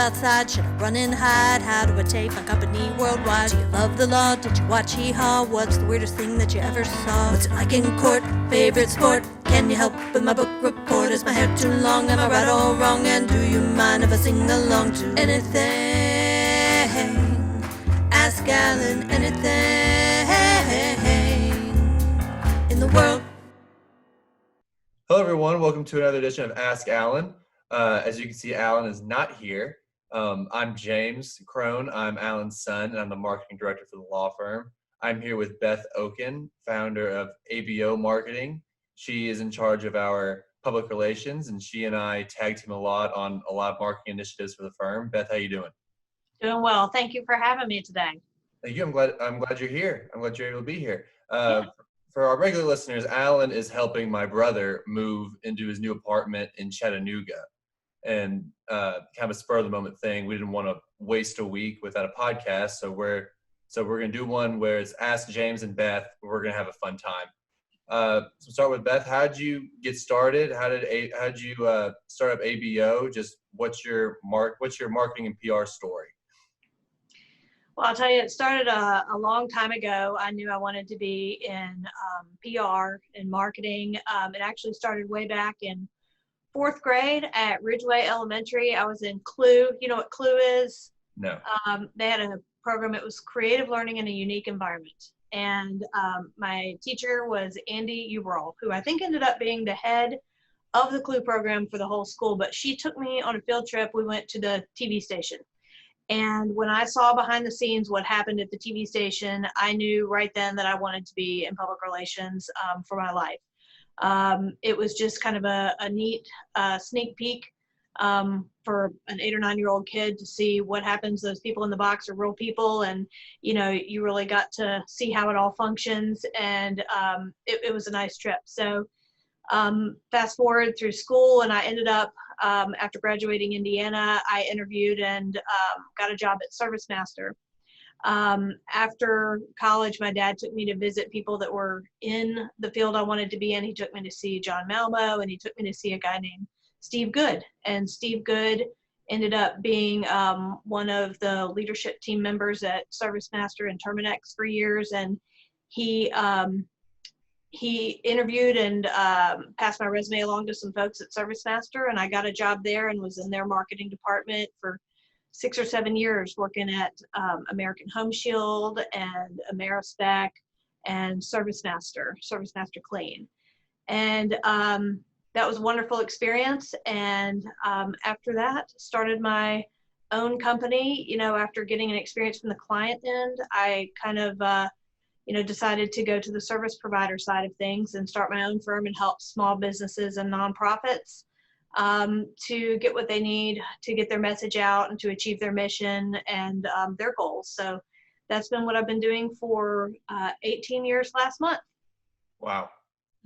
outside? Should I run and hide? How do I take my company worldwide? Do you love the law? Did you watch Hee-Haw? What's the weirdest thing that you ever saw? What's it like in court? Favorite sport? Can you help with my book report? Is my hair too long? Am I right or wrong? And do you mind if I sing along to anything? Ask Alan anything in the world. Hello, everyone. Welcome to another edition of Ask Alan. As you can see, Alan is not here. I'm James Crone. I'm Alan's son, and I'm the marketing director for the law firm. I'm here with Beth Okeon, founder of ABO Marketing. She is in charge of our public relations, and she and I tag team a lot on a lot of marketing initiatives for the firm. Beth, how you doing? Doing well. Thank you for having me today. Thank you. I'm glad you're here. I'm glad you're able to be here. For our regular listeners, Alan is helping my brother move into his new apartment in Chattanooga. And kind of a spur of the moment thing. We didn't want to waste a week without a podcast, so we're going to do one where it's Ask James and Beth. We're going to have a fun time. So start with Beth. How did you get started? How did you start up ABO? Just what's your marketing and PR story? Well, I'll tell you, it started a long time ago. I knew I wanted to be in PR and marketing. It actually started way back in 4th grade at Ridgeway Elementary. I was in CLUE. You know what CLUE is? No. They had a program. It was creative learning in a unique environment. And my teacher was Andy Uberall, who I think ended up being the head of the CLUE program for the whole school. But she took me on a field trip. We went to the TV station. And when I saw behind the scenes what happened at the TV station, I knew right then that I wanted to be in public relations for my life. It was just kind of a neat sneak peek for an 8 or 9-year-old kid to see what happens. Those people in the box are real people, and you really got to see how it all functions, and it was a nice trip. So fast forward through school, and I ended up after graduating Indiana, I interviewed and got a job at ServiceMaster. After college, my dad took me to visit people that were in the field I wanted to be in. He took me to see John Malmo, and he took me to see a guy named Steve Good. And Steve Good ended up being one of the leadership team members at ServiceMaster and Terminex for years. And he interviewed and passed my resume along to some folks at ServiceMaster, and I got a job there and was in their marketing department for 6 or 7 years, working at American Home Shield and AmeriSpec and ServiceMaster Clean. And that was a wonderful experience. And after that, started my own company. After getting an experience from the client end, I kind of decided to go to the service provider side of things and start my own firm and help small businesses and nonprofits to get what they need to get their message out and to achieve their mission and their goals. So that's been what I've been doing for 18 years last month. Wow.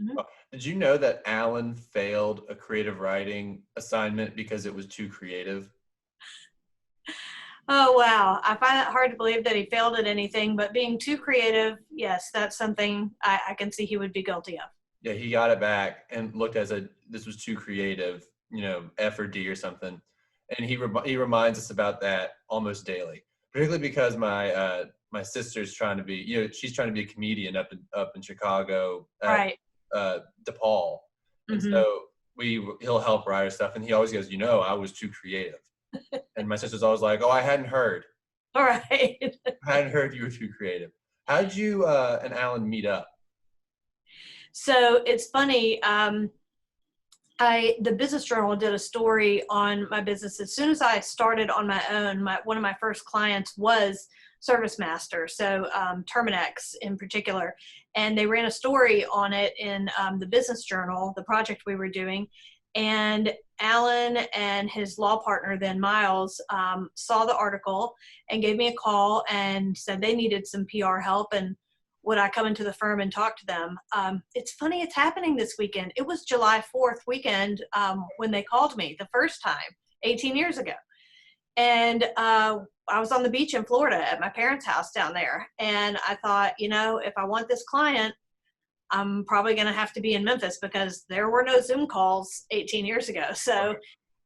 Mm-hmm. Did you know that Alan failed a creative writing assignment because it was too creative? Oh, wow. I find it hard to believe that he failed at anything, but being too creative, yes, that's something I can see he would be guilty of. Yeah, he got it back and looked as this was too creative, F or D or something. And he reminds us about that almost daily, particularly because my sister's trying to be, she's trying to be a comedian up in Chicago, right. DePaul. And Mm-hmm. so he'll help write her stuff. And he always goes, I was too creative. And my sister's always like, oh, I hadn't heard. All right. I hadn't heard you were too creative. How did you and Alan meet up? So it's funny. The Business Journal did a story on my business. As soon as I started on my own, one of my first clients was ServiceMaster, so Terminex in particular. And they ran a story on it in the Business Journal, the project we were doing. And Alan and his law partner, then Miles, saw the article and gave me a call and said they needed some PR help and would I come into the firm and talk to them. It's funny, it's happening this weekend. It was July 4th weekend when they called me the first time, 18 years ago. And I was on the beach in Florida at my parents' house down there. And I thought, if I want this client, I'm probably going to have to be in Memphis because there were no Zoom calls 18 years ago. So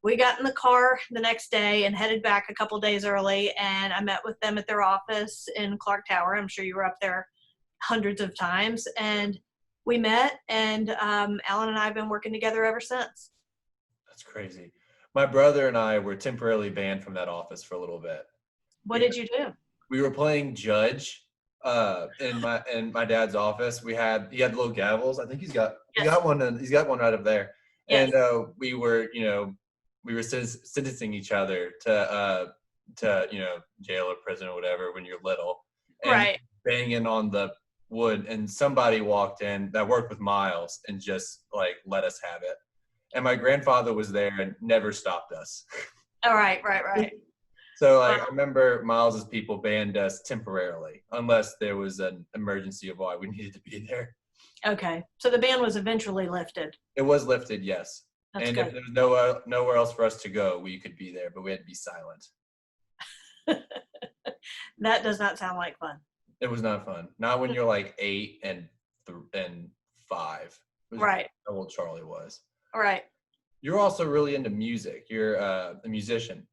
we got in the car the next day and headed back a couple days early, and I met with them at their office in Clark Tower. I'm sure you were up there hundreds of times, and we met, and Alan and I have been working together ever since. That's crazy. My brother and I were temporarily banned from that office for a little bit. What did you do? We were playing judge in my dad's office. He had little gavels. I think he's got one, and he's got one right up there. Yes. And we were sentencing each other to jail or prison or whatever when you're little. And Right. banging on the wood, and somebody walked in that worked with Miles and just like let us have it. And my grandfather was there and never stopped us. All right. So I remember Miles's people banned us temporarily, unless there was an emergency of why we needed to be there. Okay. So the ban was eventually lifted. It was lifted, yes. That's and good. if there was nowhere else for us to go, we could be there, but we had to be silent. That does not sound like fun. It was not fun. Not when you're like 8 and 5. Right. How old Charlie was. All right. You're also really into music. You're a musician.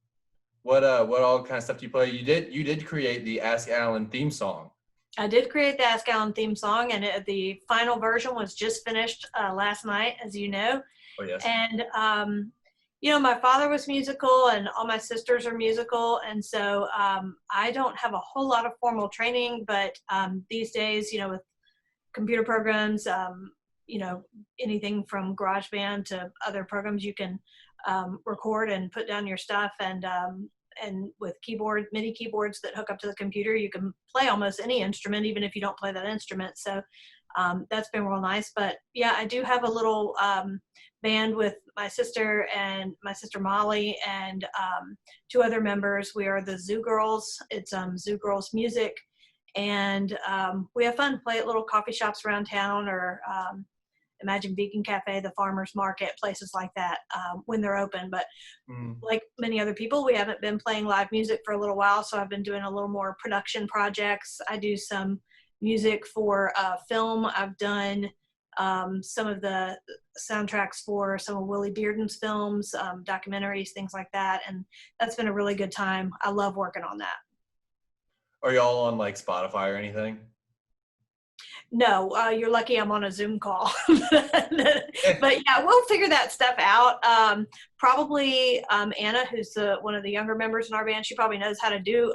What all kind of stuff do you play? You did create the Ask Alan theme song. I did create the Ask Alan theme song, and the final version was just finished last night, as you know. Oh, yes. And, my father was musical, and all my sisters are musical. And so I don't have a whole lot of formal training, but these days, with computer programs, anything from GarageBand to other programs, you can record and put down your stuff. And with MIDI keyboards that hook up to the computer, you can play almost any instrument, even if you don't play that instrument. So that's been real nice. But yeah, I do have a little band with my sister and my sister Molly and 2 other members. We are the Zoo Girls. It's Zoo Girls Music. And we have fun, play at little coffee shops around town, or Imagine Vegan Cafe, the farmers market, places like that when they're open. But like many other people, we haven't been playing live music for a little while, so I've been doing a little more production projects. I do some music for film. I've done some of the soundtracks for some of Willie Bearden's films, documentaries, things like that, and that's been a really good time. I love working on that. Are y'all on like Spotify or anything? No, you're lucky I'm on a Zoom call. But yeah, we'll figure that stuff out. Probably Anna, who's one of the younger members in our band, she probably knows how to do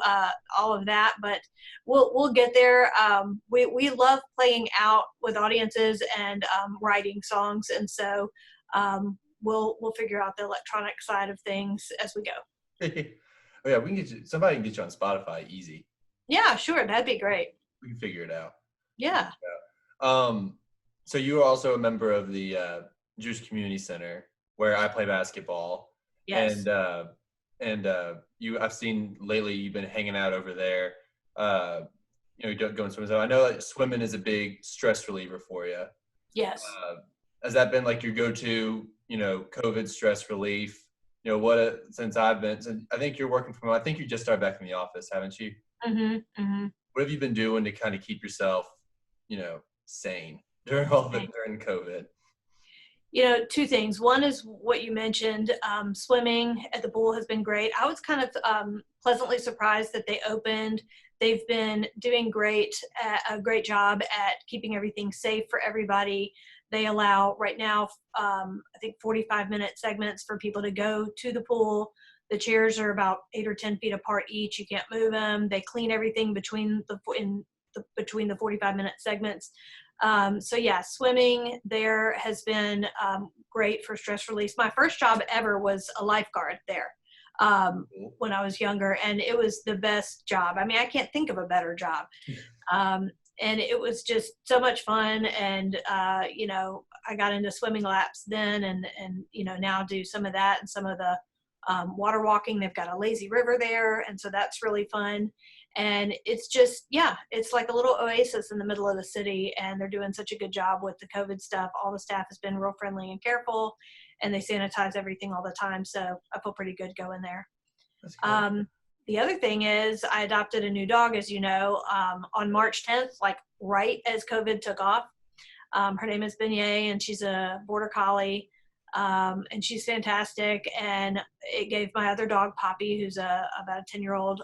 all of that, but we'll get there. We love playing out with audiences and writing songs, and so we'll figure out the electronic side of things as we go. Oh yeah, somebody can get you on Spotify easy. Yeah, sure, that'd be great. We can figure it out. Yeah. So you are also a member of the Jewish Community Center, where I play basketball. Yes. And I've seen lately you've been hanging out over there. Going swimming. So I know that swimming is a big stress reliever for you. Yes. Has that been like your go-to, COVID stress relief? Since I think you're working from home. I think you just started back in the office, haven't you? Mm-hmm. What have you been doing to kind of keep yourself, sane during COVID? 2 things. One is what you mentioned. Swimming at the pool has been great. I was kind of pleasantly surprised that they opened. They've been doing a great job at keeping everything safe for everybody. They allow right now, I think 45-minute segments for people to go to the pool. The chairs are about 8 or 10 feet apart each. You can't move them. They clean everything between the 45-minute segments. So yeah, swimming there has been great for stress release. My first job ever was a lifeguard there when I was younger, and it was the best job. I mean, I can't think of a better job. And it was just so much fun. And, I got into swimming laps then and now do some of that and some of the water walking. They've got a lazy river there. And so that's really fun. And it's just, it's like a little oasis in the middle of the city, and they're doing such a good job with the COVID stuff. All the staff has been real friendly and careful, and they sanitize everything all the time. So I feel pretty good going there. That's cool. The other thing is I adopted a new dog, as you know, on March 10th, like right as COVID took off. Her name is Beignet, and she's a border collie. And she's fantastic. And it gave my other dog, Poppy, who's about a 10-year-old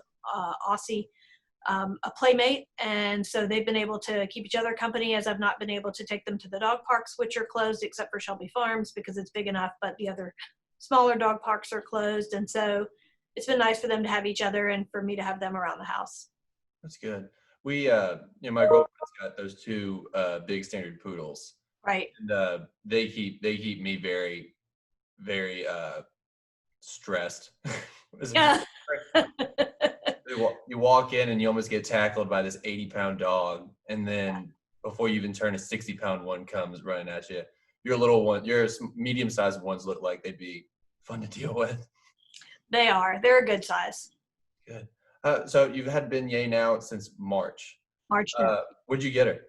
Aussie, a playmate. And so they've been able to keep each other company, as I've not been able to take them to the dog parks, which are closed except for Shelby Farms because it's big enough, but the other smaller dog parks are closed. And so it's been nice for them to have each other and for me to have them around the house. That's good. We, my girlfriend's got those two big standard poodles. Right. And they keep me very, very stressed. Yeah. You walk in and you almost get tackled by this 80-pound dog, and then before you even turn, a 60-pound one comes running at you. Your little one, your medium-sized ones look like they'd be fun to deal with. They are. They're a good size. Good. So you've had Beignet now since March. March. Where'd you get her?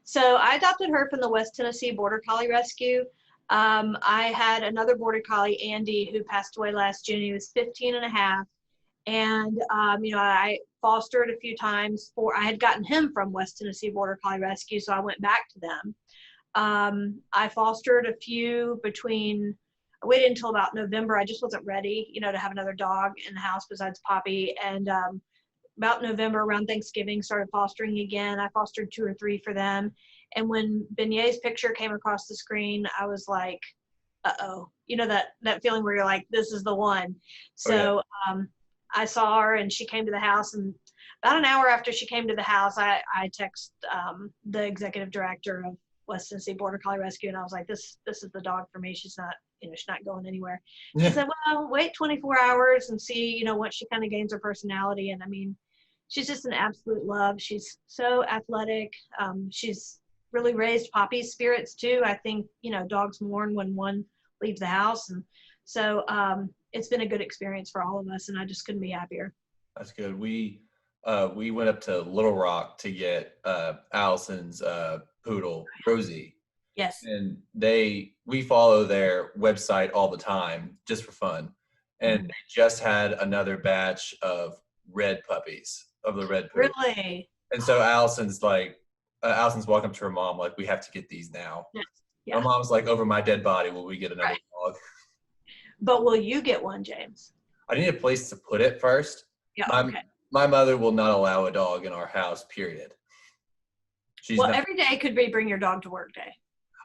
So I adopted her from the West Tennessee Border Collie Rescue. I had another Border Collie, Andy, who passed away last June. He was 15 and a half. And, I fostered a few times I had gotten him from West Tennessee Border Collie Rescue, so I went back to them. I fostered a few I waited until about November. I just wasn't ready, to have another dog in the house besides Poppy. And about November, around Thanksgiving, started fostering again. I fostered 2 or 3 for them. And when Beignet's picture came across the screen, I was like, uh-oh. That feeling where you're like, this is the one. So I saw her and she came to the house, and about an hour after she came to the house, I texted the executive director of West Tennessee Border Collie Rescue, and I was like, this is the dog for me. She's not, she's not going anywhere. She said, well, wait 24 hours and see, what she kind of gains her personality. And I mean, she's just an absolute love. She's so athletic. She's really raised Poppy's spirits too. I think, dogs mourn when one leaves the house. And so it's been a good experience for all of us, and I just couldn't be happier. That's good. We went up to Little Rock to get Allison's poodle, Rosie. Yes. And we follow their website all the time just for fun. And they just had another batch of red puppies, of the red poodle. Really? And so Allison's like, Allison's walking up to her mom like, we have to get these now. Yes. Yeah. My mom's like, over my dead body, will we get another dog? But will you get one, James? I need a place to put it first. Yeah. My mother will not allow a dog in our house, period. Every day could be bring your dog to work day.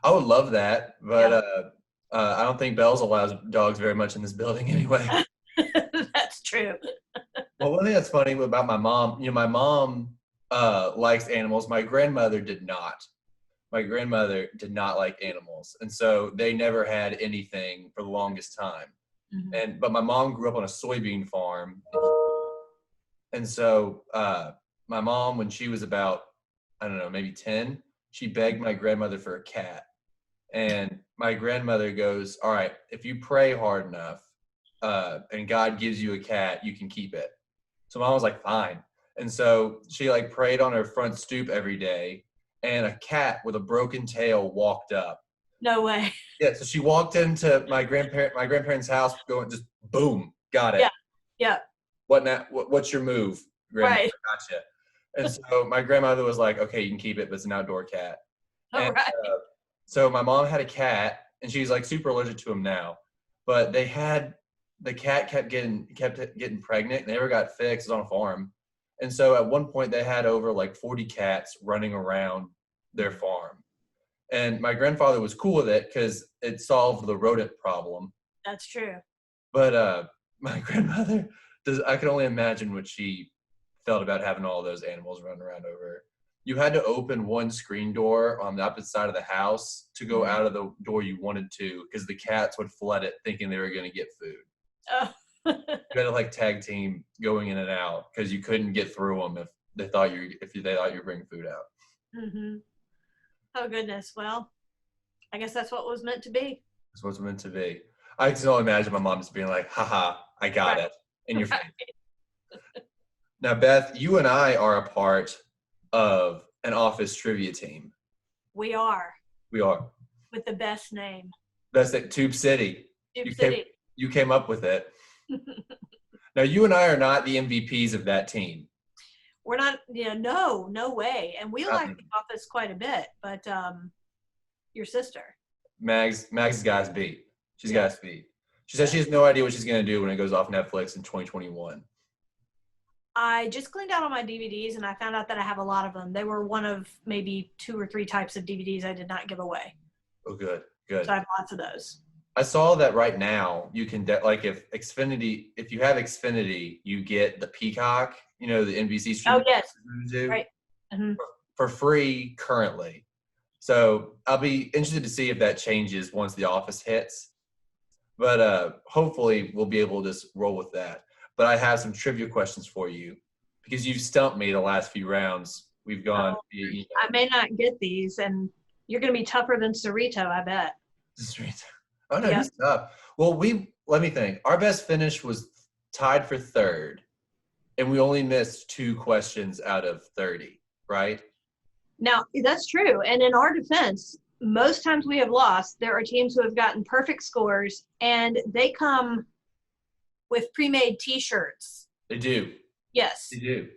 I would love that, but I don't think Bell's allows dogs very much in this building anyway. That's true. Well, one thing that's funny about my mom, my mom likes animals. My grandmother did not. My grandmother did not like animals, and so they never had anything for the longest time. Mm-hmm. But my mom grew up on a soybean farm, and so my mom, when she was about, I don't know, maybe 10, she begged my grandmother for a cat. And my grandmother goes, all right, if you pray hard enough and God gives you a cat, you can keep it. So mom was like, fine. And so she like prayed on her front stoop every day, and a cat with a broken tail walked up. No way. Yeah, so she walked into my grandparents' house, going just boom, got it. Yeah. What now? What's your move, grandma? Right. Gotcha. And so my grandmother was like, okay, you can keep it, but it's an outdoor cat. All right. So my mom had a cat, and she's like super allergic to him now. But the cat kept getting pregnant, and never got fixed. It was on a farm. And so at one point they had over like 40 cats running around their farm. And my grandfather was cool with it because it solved the rodent problem. That's true. But my grandmother I can only imagine what she felt about having all those animals running around over her. You had to open one screen door on the opposite side of the house to go out of the door you wanted to, because the cats would flood it thinking they were going to get food. Oh. You had to like tag team going in and out because you couldn't get through them if they thought you were bringing food out. Mm-hmm. Oh goodness. Well, I guess that's what was meant to be. That's what's meant to be. I can only imagine my mom just being like, haha, I got it in your face. Now, Beth, you and I are a part of an office trivia team. We are. With the best name. That's at Tube City. City. You came up with it. Now, you and I are not the MVPs of that team. We're not, no way. And we like the office quite a bit, but your sister. Mags got us beat. She's got us beat. She says she has no idea what she's going to do when it goes off Netflix in 2021. I just cleaned out all my DVDs and I found out that I have a lot of them. They were one of maybe 2 or 3 types of DVDs I did not give away. Oh, good. Good. So I have lots of those. I saw that right now you can like if you have Xfinity, you get the Peacock, the NBC streaming. Oh, yes. Right. Mm-hmm. For free currently. So I'll be interested to see if that changes once The Office hits. But hopefully we'll be able to just roll with that. But I have some trivia questions for you because you've stumped me the last few rounds. We've gone via email. I may not get these, and you're going to be tougher than Cerrito, I bet. Cerrito. Oh, no, he's tough. Well, let me think. Our best finish was tied for 3rd, and we only missed 2 questions out of 30, right? Now, that's true. And in our defense, most times we have lost, there are teams who have gotten perfect scores, and they come with pre-made T-shirts. They do. Yes. They do.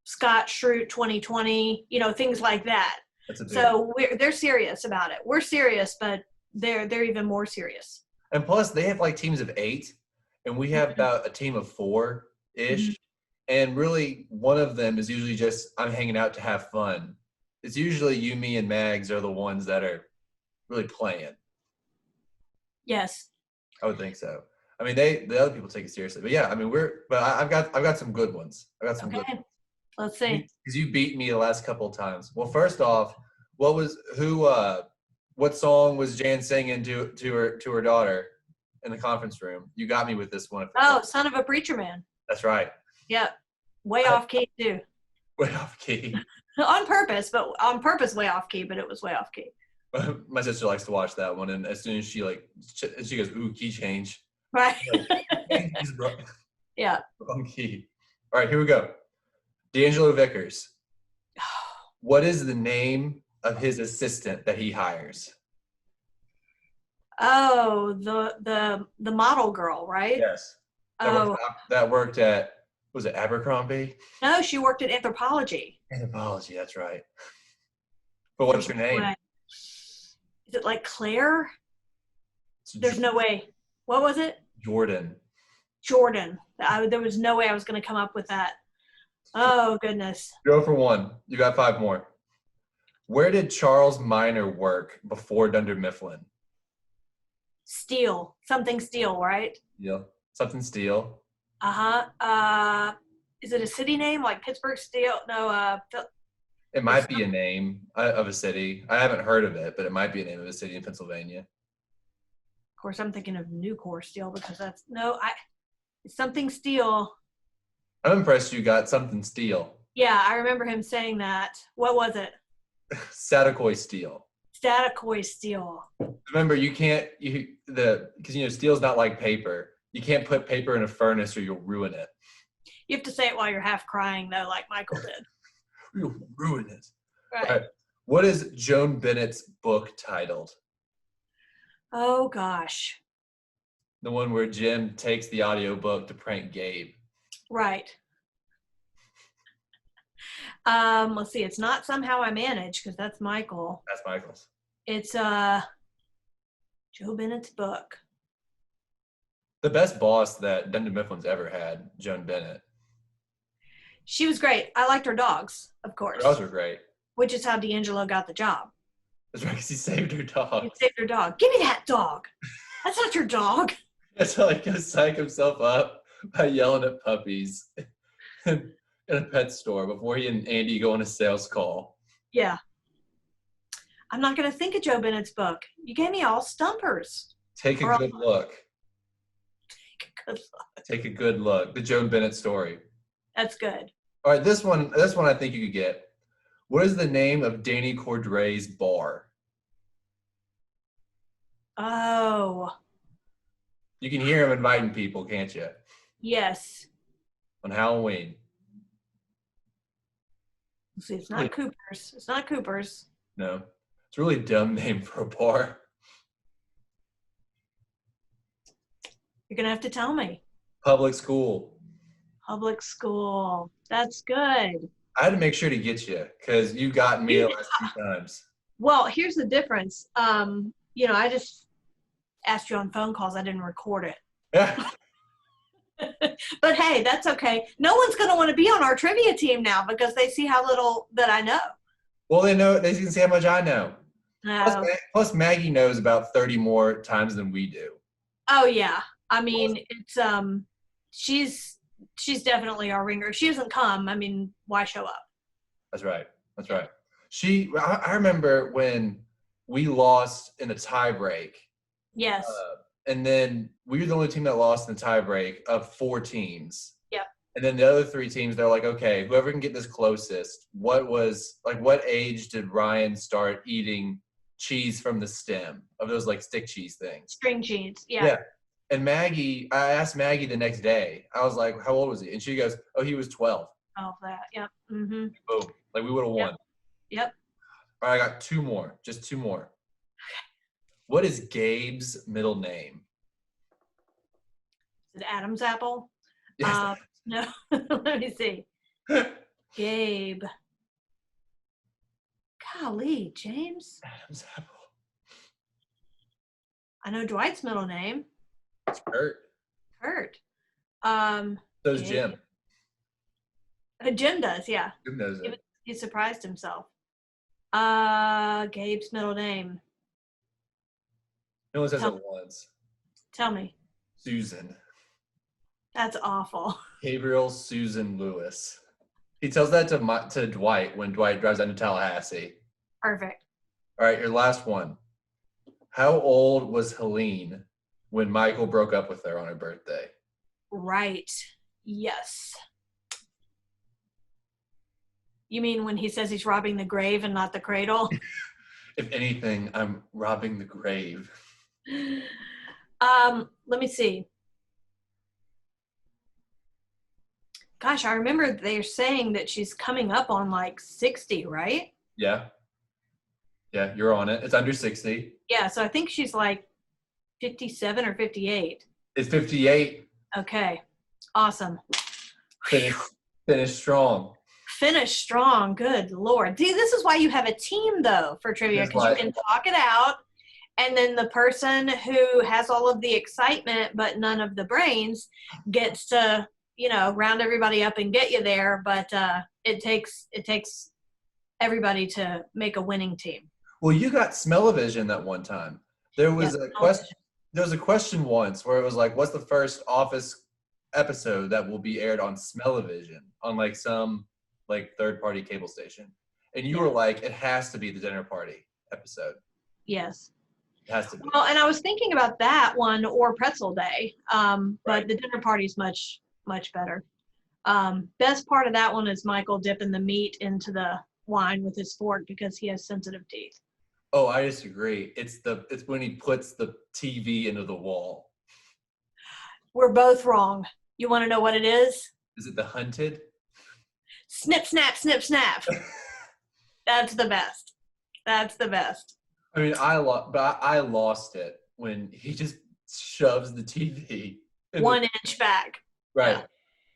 Scott Schrute 2020, things like that. That's a big So they're serious about it. We're serious, but they're even more serious. And plus, they have like teams of 8, and we have about a team of 4-ish. Mm-hmm. And really, one of them is usually just, I'm hanging out to have fun. It's usually you, me, and Mags are the ones that are really playing. Yes. I would think so. I mean, the other people take it seriously. But yeah, I mean, I've got some good ones. I've got some good ones. Let's see. Because you beat me the last couple of times. Well, first off, what song was Jan singing to her daughter in the conference room? You got me with this one. Oh, Son of a Preacher Man. That's right. Yep. Way off key too. Way off key. On purpose, way off key, but it was way off key. My sister likes to watch that one, and as soon as she goes, ooh, key change. Right. He's wrong. Yeah. Wrong key. All right, here we go. D'Angelo Vickers. What is the name of his assistant that he hires? Oh, the model girl, right? Yes. That worked at, was it Abercrombie? No, she worked at Anthropology. Anthropology, that's right. But what's her name? Is it like Claire? There's no way. What was it? Jordan. There was no way I was going to come up with that. Oh, goodness. Go for 1. You got 5 more. Where did Charles Minor work before Dunder Mifflin? Steel. Something Steel, right? Yeah. Something Steel. Uh-huh. Is it a city name like Pittsburgh Steel? No, it might be a name of a city. I haven't heard of it, but it might be a name of a city in Pennsylvania. Of course, I'm thinking of Nucor Steel because it's something Steel. I'm impressed you got something Steel. Yeah, I remember him saying that. What was it? Satakoy Steel. Satakoy Steel. Remember, because steel's not like paper. You can't put paper in a furnace or you'll ruin it. You have to say it while you're half crying, though, like Michael did. You'll ruin it. Right. Right. What is Joan Bennett's book titled? Oh, gosh. The one where Jim takes the audiobook to prank Gabe. Right. Let's see. It's not Somehow I Manage because that's Michael. That's Michael's. It's Joe Bennett's book. The best boss that Dunder Mifflin's ever had, Joan Bennett. She was great. I liked her dogs, of course. Her dogs were great. Which is how D'Angelo got the job. That's right, because he saved her dog. He saved her dog. Give me that dog. That's not your dog. That's how he could psych himself up by yelling at puppies in a pet store before he and Andy go on a sales call. Yeah. I'm not going to think of Joe Bennett's book. You gave me all stumpers. Take a good look. Take a good look. The Joan Bennett story. That's good. All right, this one I think you could get. What is the name of Danny Cordray's bar? Oh. You can hear him inviting people, can't you? Yes. On Halloween. Let's see, it's not Cooper's. It's not Cooper's. No. It's a really dumb name for a bar. You're going to have to tell me. Public school. Public school. That's good. I had to make sure to get you because you got me the last few times. Well, here's the difference. I just asked you on phone calls. I didn't record it. Yeah. But hey, that's okay. No one's going to want to be on our trivia team now because they see how little that I know. Well, they can see how much I know. No. Plus, Maggie knows about 30 more times than we do. Oh yeah. I mean, it's she's definitely our ringer. If she doesn't come, I mean, why show up? That's right. I remember when we lost in the tie break. Yes. And then we were the only team that lost in the tie break of 4 teams. Yep. And then the other 3 teams, they're like, okay, whoever can get this closest. What age did Ryan start eating cheese from the stem of those like stick cheese things? String cheese. Yeah. And I asked Maggie the next day, I was like, how old was he? And she goes, oh, he was 12. Oh, that. Yep. Mm-hmm. Boom. Like we would have won. Yep. All right, I got 2 more. Just 2 more. What is Gabe's middle name? Is it Adam's apple? Yes. No. Let me see. Gabe. Golly, James. Adam's apple. I know Dwight's middle name. It's Kurt. Kurt. So does Jim. Jim does, yeah. Jim knows it. He surprised himself. Gabe's middle name. No one says it once. Tell me. Susan. That's awful. Gabriel Susan Lewis. He tells that to Dwight when Dwight drives down to Tallahassee. Perfect. All right, your last one. How old was Helene when Michael broke up with her on her birthday? Right. Yes. You mean when he says he's robbing the grave and not the cradle? If anything, I'm robbing the grave. Let me see. Gosh, I remember they're saying that she's coming up on like 60, right? Yeah. Yeah, you're on it. It's under 60. Yeah, so I think she's like 57 or 58. It's 58. Okay. Awesome. Finish strong. Finish strong. Good Lord. See, this is why you have a team, though, for trivia, because you can talk it out, and then the person who has all of the excitement but none of the brains gets to, round everybody up and get you there. But it takes everybody to make a winning team. Well, you got smell-o-vision that one time. There was a question. There was a question once where it was like, "What's the first Office episode that will be aired on smell-o-vision on like some like third-party cable station?" And you were like, "It has to be the dinner party episode." Yes. It has to be. Well, and I was thinking about that one or Pretzel Day, Right. but the dinner party is much better. Best part of that one is Michael dipping the meat into the wine with his fork because he has sensitive teeth. Oh, I disagree. It's when he puts the TV into the wall. We're both wrong. You want to know what it is? Is it the Hunted? Snip, snap, snip, snap. That's the best. That's the best. I mean, I lost it when he just shoves the TV 1 inch back. Right. Yeah.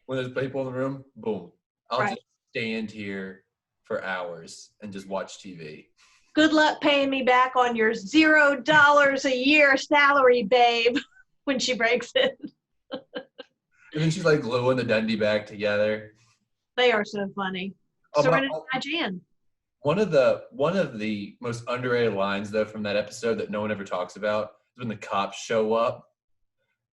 When there's people in the room, boom. I'll Right. just stand here for hours and just watch TV. Good luck paying me back on your $0 a year salary, babe, when she breaks it. And then she's like gluing the Dundee back together. They are so funny. Serenity by Jan. One of the most underrated lines though from that episode that no one ever talks about is when the cops show up.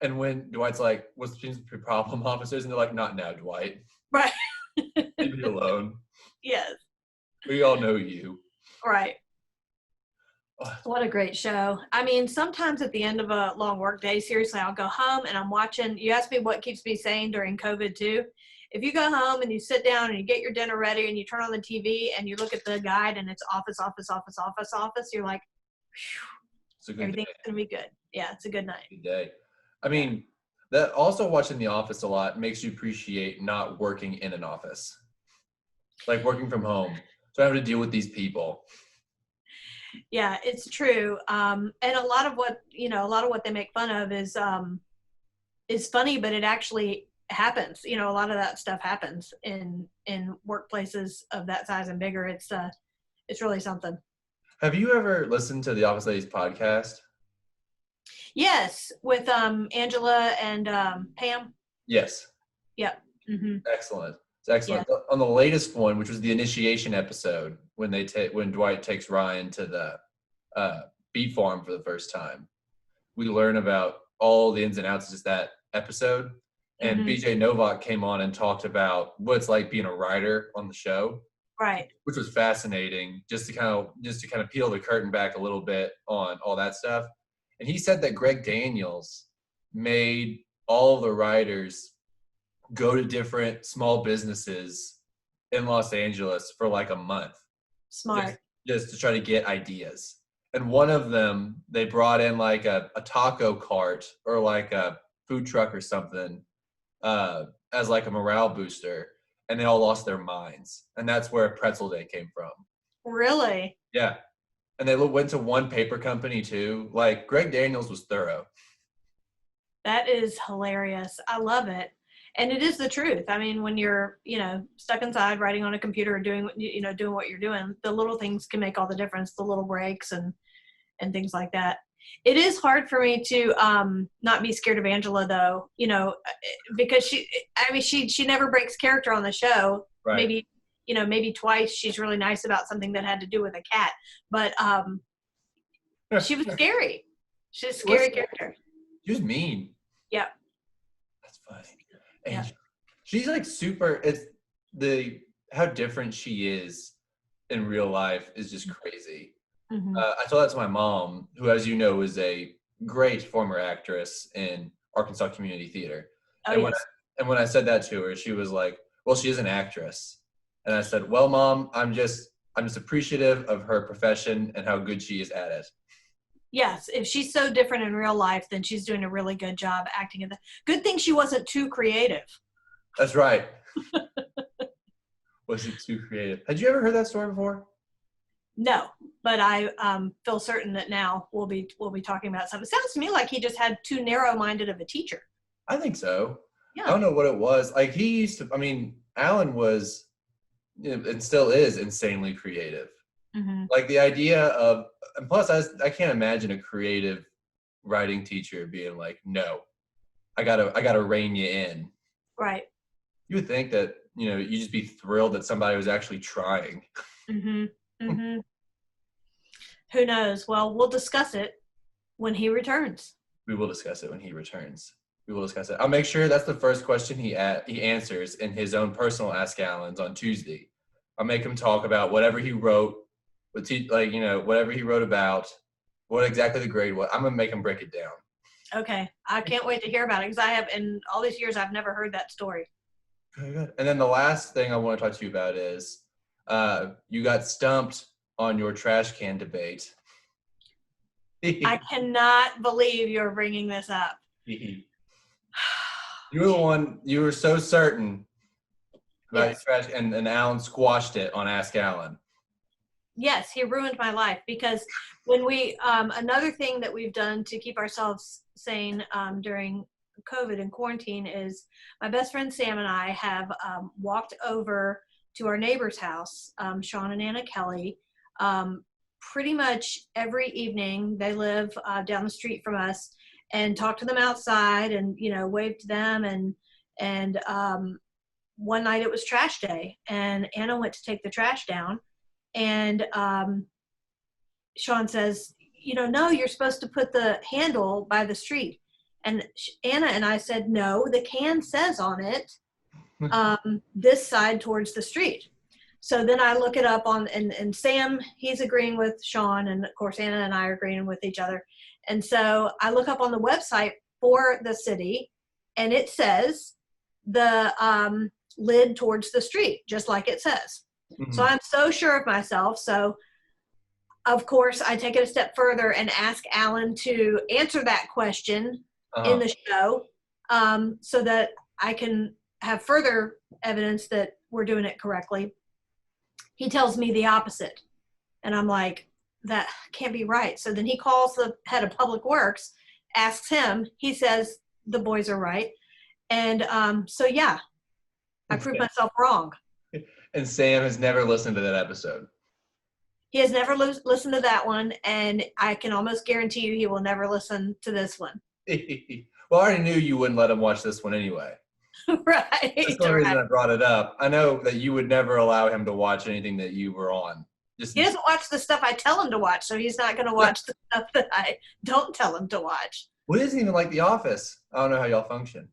And when Dwight's like, "What's the problem, officers?" And they're like, "Not now, Dwight. Right. Leave me alone. Yes. We all know you." Right. What a great show. I mean, sometimes at the end of a long work day, seriously, I'll go home and I'm watching. You asked me what keeps me sane during COVID too. If you go home and you sit down and you get your dinner ready and you turn on the TV and you look at the guide and it's office, you're like, everything's going to be good. Yeah, it's a good night. Good day. I mean, that also watching The Office a lot makes you appreciate not working in an office. Like working from home. So I have to deal with these people. Yeah, it's true. And a lot of what they make fun of is funny, but it actually happens. A lot of that stuff happens in workplaces of that size and bigger. It's really something. Have you ever listened to the Office Ladies podcast? Yes, with Angela and Pam. Yes. Yep. Mm-hmm. Excellent. It's excellent. Yeah. On the latest one, which was the initiation episode, when when Dwight takes Ryan to the beet farm for the first time, we learn about all the ins and outs of just that episode. And BJ Novak came on and talked about what it's like being a writer on the show. Right. Which was fascinating, just to kind of peel the curtain back a little bit on all that stuff. And he said that Greg Daniels made all the writers go to different small businesses in Los Angeles for like a month. Smart. Just to try to get ideas. And one of them, they brought in like a taco cart or like a food truck or something as like a morale booster. And they all lost their minds. And that's where Pretzel Day came from. Really? Yeah. And they went to one paper company too. Like Greg Daniels was thorough. That is hilarious. I love it. And it is the truth. I mean, when you're, stuck inside writing on a computer or doing what you're doing, the little things can make all the difference, the little breaks and things like that. It is hard for me to not be scared of Angela though, because she never breaks character on the show. Right. Maybe twice she's really nice about something that had to do with a cat, but she was scary. She's a scary character. She was mean. Yeah. That's funny. And she's like super, how different she is in real life is just crazy. Mm-hmm. I told that to my mom, who, as you know, is a great former actress in Arkansas Community Theater. And when I said that to her, she was like, well, she is an actress. And I said, well, Mom, I'm just appreciative of her profession and how good she is at it. Yes, if she's so different in real life, then she's doing a really good job acting. Good thing she wasn't too creative. That's right. Wasn't too creative. Had you ever heard that story before? No, but I feel certain that now we'll be talking about something. It sounds to me like he just had too narrow-minded of a teacher. I think so. Yeah. I don't know what it was. Like Alan was, and still is, insanely creative. Mm-hmm. Like the idea of, and plus I can't imagine a creative writing teacher being like, no, I gotta rein you in. Right. You would think that, you'd just be thrilled that somebody was actually trying. Mm-hmm. Mm-hmm. Who knows? Well, we'll discuss it when he returns. We will discuss it when he returns. We will discuss it. I'll make sure that's the first question he answers in his own personal Ask Allens on Tuesday. I'll make him talk about whatever he wrote, whatever he wrote about, what exactly the grade was. I'm going to make him break it down. Okay. I can't wait to hear about it because in all these years, I've never heard that story. Good. And then the last thing I want to talk to you about is you got stumped on your trash can debate. I cannot believe you're bringing this up. You were the one, you were so certain about your trash, and Alan squashed it on Ask Alan. Yes, he ruined my life because when we, another thing that we've done to keep ourselves sane during COVID and quarantine is my best friend Sam and I have walked over to our neighbor's house, Sean and Anna Kelly, pretty much every evening. They live down the street from us, and talked to them outside and, waved to them. And one night it was trash day, and Anna went to take the trash down, and Sean says, no, you're supposed to put the handle by the street. And Anna and I said, no, the can says on it, this side towards the street. So then I look it up and Sam, he's agreeing with Sean, and of course Anna and I are agreeing with each other. And so I look up on the website for the city, and it says the lid towards the street, just like it says. Mm-hmm. So I'm so sure of myself. So of course I take it a step further and ask Alan to answer that question in the show, so that I can have further evidence that we're doing it correctly. He tells me the opposite, and I'm like, that can't be right. So then he calls the head of public works, asks him, he says the boys are right. And so yeah, I proved myself wrong. And Sam has never listened to that episode. He has never listened to that one, and I can almost guarantee you he will never listen to this one. Well, I already knew you wouldn't let him watch this one anyway. Right. That's the only reason I brought it up. I know that you would never allow him to watch anything that you were on. He doesn't watch the stuff I tell him to watch, so he's not going to watch the stuff that I don't tell him to watch. Well, he doesn't even like The Office. I don't know how y'all function.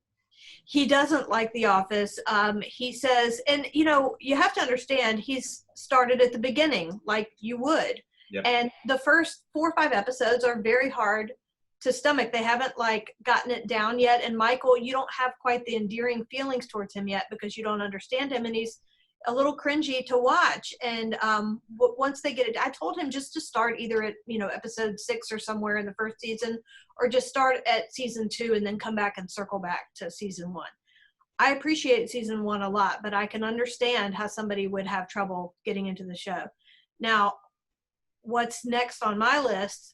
He doesn't like The Office. He says, and you have to understand, he's started at the beginning like you would. Yep. And the first 4 or 5 episodes are very hard to stomach. They haven't gotten it down yet. And Michael, you don't have quite the endearing feelings towards him yet because you don't understand him, and he's a little cringy to watch. And once they get it, I told him just to start either at episode 6 or somewhere in the first season, or just start at season 2 and then come back and circle back to season 1. I appreciate season 1 a lot, but I can understand how somebody would have trouble getting into the show. Now, what's next on my list,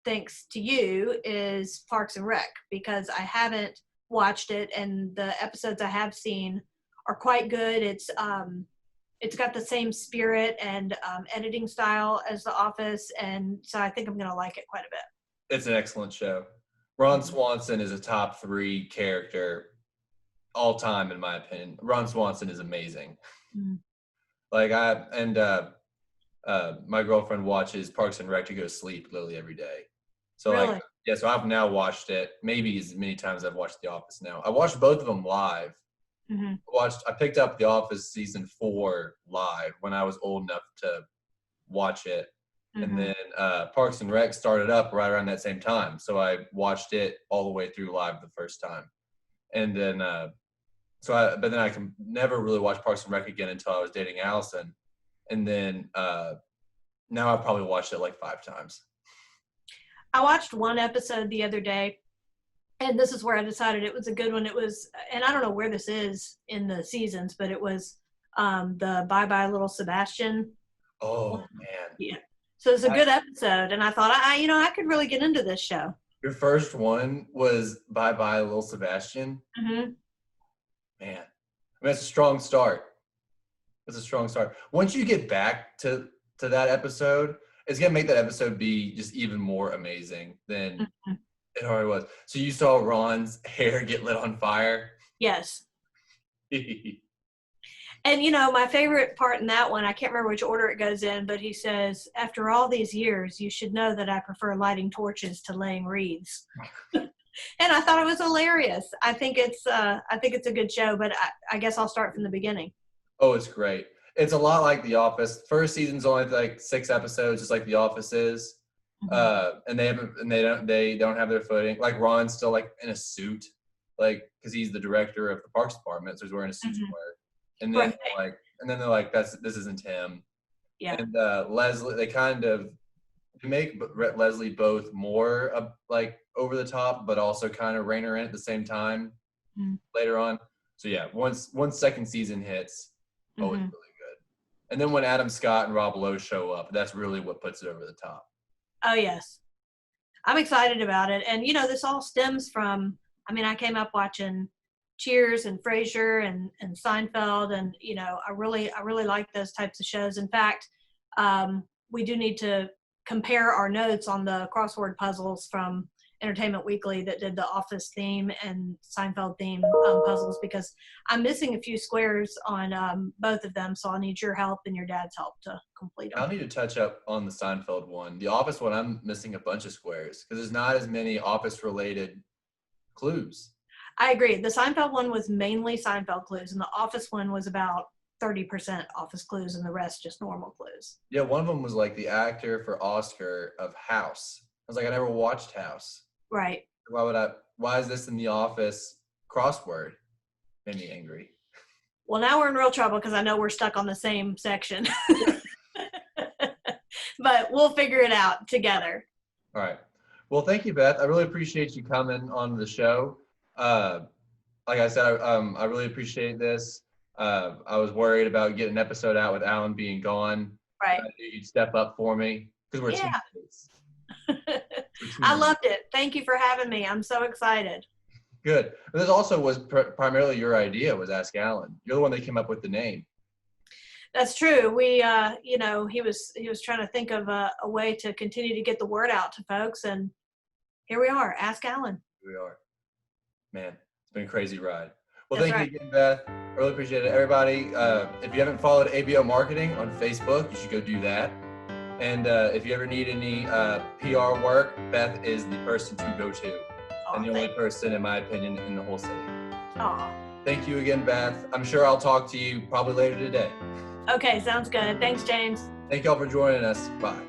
thanks to you, is Parks and Rec, because I haven't watched it, and the episodes I have seen are quite good. It's got the same spirit and editing style as The Office, and so I think I'm going to like it quite a bit. It's an excellent show. Ron Swanson is a top 3 character all time, in my opinion. Ron Swanson is amazing. Mm. My girlfriend watches Parks and Rec to go to sleep literally every day. So Really? so I've now watched it maybe as many times as I've watched The Office now. I watched both of them live. Mm-hmm. I picked up The Office season 4 live when I was old enough to watch it. Mm-hmm. And then Parks and Rec started up right around that same time. So I watched it all the way through live the first time. And then, but then I can never really watch Parks and Rec again until I was dating Allison. And then now I've probably watched it like 5 times. I watched one episode the other day, and this is where I decided it was a good one. It was, and I don't know where this is in the seasons, but it was the Bye Bye Little Sebastian. Oh, man. Yeah. So it's a good episode, and I thought, I could really get into this show. Your first one was Bye Bye Little Sebastian? Mm-hmm. Man. I mean, it's a strong start. Once you get back to that episode, it's going to make that episode be just even more amazing than it already was. So you saw Ron's hair get lit on fire? Yes. And, my favorite part in that one, I can't remember which order it goes in, but he says, after all these years, you should know that I prefer lighting torches to laying wreaths. And I thought it was hilarious. I think it's a good show, but I guess I'll start from the beginning. Oh, it's great. It's a lot like The Office. First season's only like 6 episodes, just like The Office is. And they don't have their footing. Like Ron's still like in a suit, like because he's the director of the Parks Department, so he's wearing a suit somewhere. And then they're like, this isn't him. Yeah. And Leslie, they make Leslie both more like over the top, but also kind of rein her in at the same time later on. So yeah, once second season hits, it's really good. And then when Adam Scott and Rob Lowe show up, that's really what puts it over the top. Oh yes, I'm excited about it. And this all stems from, I came up watching Cheers and Frasier and Seinfeld, and I really like those types of shows. In fact, we do need to compare our notes on the crossword puzzles from Entertainment Weekly that did the Office theme and Seinfeld theme puzzles, because I'm missing a few squares on both of them, so I'll need your help and your dad's help to complete them. I'll need to touch up on the Seinfeld one. The Office one, I'm missing a bunch of squares because there's not as many Office-related clues. I agree. The Seinfeld one was mainly Seinfeld clues, and the Office one was about 30% Office clues and the rest just normal clues. Yeah, one of them was like the actor for Oscar of House. I was like, I never watched House. Right. Why is this in the Office crossword? Made me angry. Well, now we're in real trouble because I know we're stuck on the same section. But we'll figure it out together. All right. Well, thank you, Beth. I really appreciate you coming on the show. Like I said, I really appreciate this. I was worried about getting an episode out with Alan being gone. Right. I knew you'd step up for me because we're teammates. I loved it. Thank you for having me. I'm so excited. Good. But this also was primarily your idea, was Ask Alan. You're the one that came up with the name. That's true. We, you know, he was trying to think of a way to continue to get the word out to folks, and here we are. Ask Alan. Here we are. Man, it's been a crazy ride. Well, That's thank right. you again, Beth. Really appreciate it. Everybody, if you haven't followed ABO Marketing on Facebook, you should go do that. And if you ever need any PR work, Beth is the person to go to. And the only person, in my opinion, in the whole city. Aw. Thank you again, Beth. I'm sure I'll talk to you probably later today. Okay, sounds good. Thanks, James. Thank y'all for joining us. Bye.